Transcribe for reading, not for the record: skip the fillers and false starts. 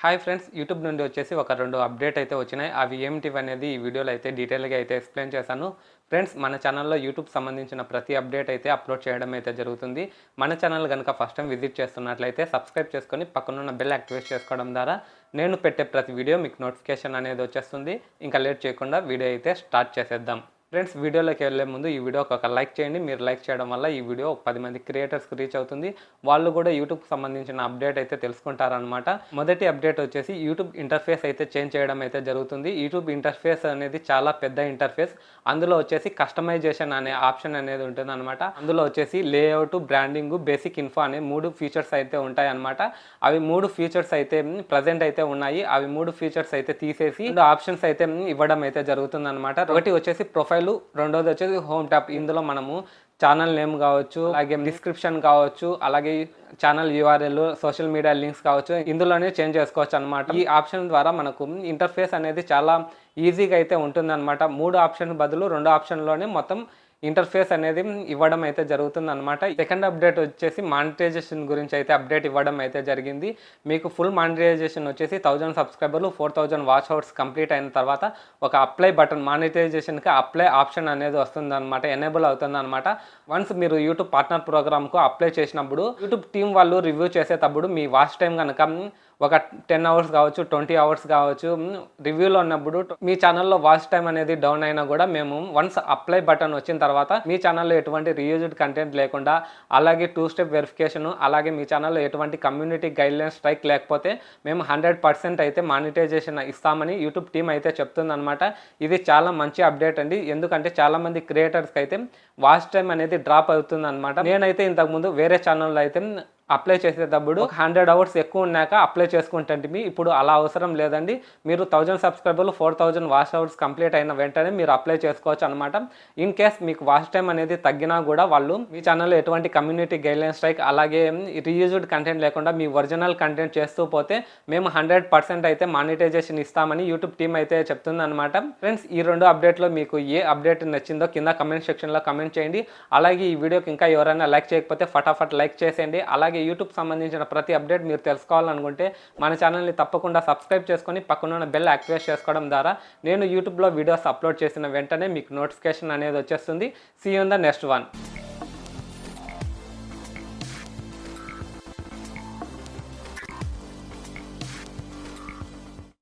Hi friends, YouTube నుండి వచ్చేసి ఒక 2 అప్డేట్ అయితే వచ్చినాయి. అవి ఏమిటివనేది ఈ వీడియోలో అయితే డీటెయిల్‌గా అయితే ఎక్స్‌ప్లెయిన్ చేశాను. ఫ్రెండ్స్, మన ఛానల్‌లో యూట్యూబ్ సంబంధించిన ప్రతి అప్డేట్ అయితే అప్లోడ్ చేయడం అయితే జరుగుతుంది. మన ఛానల్ గనుక ఫస్ట్ టైం విజిట్ చేస్తున్నట్లయితే సబ్స్క్రైబ్ చేసుకొని పక్కనున్న బెల్ యాక్టివేట్ చేసుకోవడం ద్వారా నేను పెట్టే ప్రతి వీడియో మీకు నోటిఫికేషన్ అనేది వచ్చేస్తుంది. ఇంకా లేట్ చేయకుండా వీడియో అయితే స్టార్ట్ చేసేద్దాం. ఫ్రెండ్స్, వీడియోలోకి వెళ్ళే ముందు ఈ వీడియోకి ఒక లైక్ చేయండి. మీరు లైక్ చేయడం వల్ల ఈ వీడియో 10 మంది క్రియేటర్స్కి రీచ్ అవుతుంది. వాళ్ళు కూడా యూట్యూబ్కి సంబంధించిన అప్డేట్ అయితే తెలుసుకుంటారనమాట. మొదటి అప్డేట్ వచ్చేసి యూట్యూబ్ ఇంటర్ఫేస్ అయితే చేంజ్ చేయడం అయితే జరుగుతుంది. యూట్యూబ్ ఇంటర్ఫేస్ అనేది చాలా పెద్ద ఇంటర్ఫేస్. అందులో వచ్చేసి కస్టమైజేషన్ అనే ఆప్షన్ అనేది ఉంటుంది అనమాట. అందులో వచ్చేసి లేఅవుట్, బ్రాండింగ్, బేసిక్ ఇన్ఫో అనే 3 ఫీచర్స్ అయితే ఉంటాయి అనమాట. అవి 3 ఫీచర్స్ అయితే ప్రజెంట్ అయితే ఉన్నాయి. అవి 3 ఫీచర్స్ అయితే తీసేసి 2 ఆప్షన్స్ అయితే ఇవ్వడం అయితే జరుగుతుంది అనమాట. ఒకటి వచ్చేసి ప్రొఫైల్, రెండోది వచ్చేసి హోమ్ ట్యాబ్. ఇందులో మనము ఛానల్ నేమ్ కావచ్చు, అలాగే డిస్క్రిప్షన్ కావచ్చు, అలాగే channel URL, social media links కావచ్చు, ఇందులోనే చేంజ్ చేసుకోవచ్చు అనమాట. ఈ ఆప్షన్ ద్వారా మనకు ఇంటర్ఫేస్ అనేది చాలా ఈజీగా అయితే ఉంటుందన్నమాట. 3 ఆప్షన్ బదులు 2 ఆప్షన్లోనే మొత్తం ఇంటర్ఫేస్ అనేది ఇవ్వడం అయితే జరుగుతుంది అనమాట. సెకండ్ అప్డేట్ వచ్చేసి మానిటైజేషన్ గురించి అయితే అప్డేట్ ఇవ్వడం అయితే జరిగింది. మీకు ఫుల్ మానిటైజేషన్ వచ్చేసి 1000 సబ్స్క్రైబర్లు, 4000 వాచ్ అవర్స్ కంప్లీట్ అయిన తర్వాత ఒక అప్లై బటన్, మానిటైజేషన్కి అప్లై ఆప్షన్ అనేది వస్తుందన్నమాట, ఎనేబుల్ అవుతుందన్నమాట. వన్స్ మీరు యూట్యూబ్ పార్ట్నర్ ప్రోగ్రామ్కు అప్లై చేసినప్పుడు యూట్యూబ్ టీం వాళ్ళు రివ్యూ చేసేటప్పుడు మీ వాచ్ టైం కనుక ఒక 10 అవర్స్ కావచ్చు, 20 అవర్స్ కావచ్చు, రివ్యూలో ఉన్నప్పుడు మీ ఛానల్లో వాచ్ టైం అనేది డౌన్ అయినా కూడా మేము వన్స్ అప్లై బటన్ వచ్చిన తర్వాత మీ ఛానల్లో ఎటువంటి రీయూజ్డ్ కంటెంట్ లేకుండా, అలాగే 2 స్టెప్ వెరిఫికేషన్, అలాగే మీ ఛానల్లో ఎటువంటి కమ్యూనిటీ గైడ్లైన్స్ స్ట్రైక్ లేకపోతే మేము 100% అయితే మానిటైజేషన్ ఇస్తామని యూట్యూబ్ టీం అయితే చెప్తుందన్నమాట. ఇది చాలా మంచి అప్డేట్ అండి. ఎందుకంటే చాలామంది క్రియేటర్స్కి అయితే వాచ్ టైం అనేది డ్రాప్ అవుతుందన్నమాట. నేనైతే ఇంతకుముందు వేరే ఛానల్లో అయితే అప్లై చేసేటప్పుడు 100 అవర్స్ ఎక్కువ ఉన్నాక అప్లై చేసుకుంటే ఇప్పుడు అలా అవసరం లేదండి. మీరు 1000 సబ్స్క్రైబర్లు, 4000 వాచ్ అవర్స్ కంప్లీట్ అయిన వెంటనే మీరు అప్లై చేసుకోవచ్చు అనమాట. ఇన్ కేస్ మీకు వాచ్ టైం అనేది తగ్గినా కూడా వాళ్ళు మీ ఛానల్లో ఎటువంటి కమ్యూనిటీ గైడ్లైన్స్ స్ట్రైక్, అలాగే రీయూజ్డ్ కంటెంట్ లేకుండా మీ ఒరిజినల్ కంటెంట్ చేస్తూ పోతే మేము 100% అయితే మానిటైజేషన్ ఇస్తామని యూట్యూబ్ టీం అయితే చెప్తుందన్నమాట. ఫ్రెండ్స్, ఈ 2 అప్డేట్లో మీకు ఏ అప్డేట్ నచ్చిందో కింద కమెంట్ సెక్షన్లో కమెంట్ చేయండి. అలాగే ఈ వీడియోకి ఇంకా ఎవరైనా లైక్ చేయకపోతే ఫటాఫట్ లైక్ చేసేయండి. అలాగే యూట్యూబ్ సంబంధించిన ప్రతి అప్డేట్ మీరు తెలుసుకోవాలనుకుంటే మన ఛానల్ని తప్పకుండా సబ్స్క్రైబ్ చేసుకొని పక్కనున్న బెల్ యాక్టివేట్ చేసుకోవడం ద్వారా నేను యూట్యూబ్లో వీడియోస్ అప్లోడ్ చేసిన వెంటనే మీకు నోటిఫికేషన్ అనేది వచ్చేస్తుంది. See you in the next one.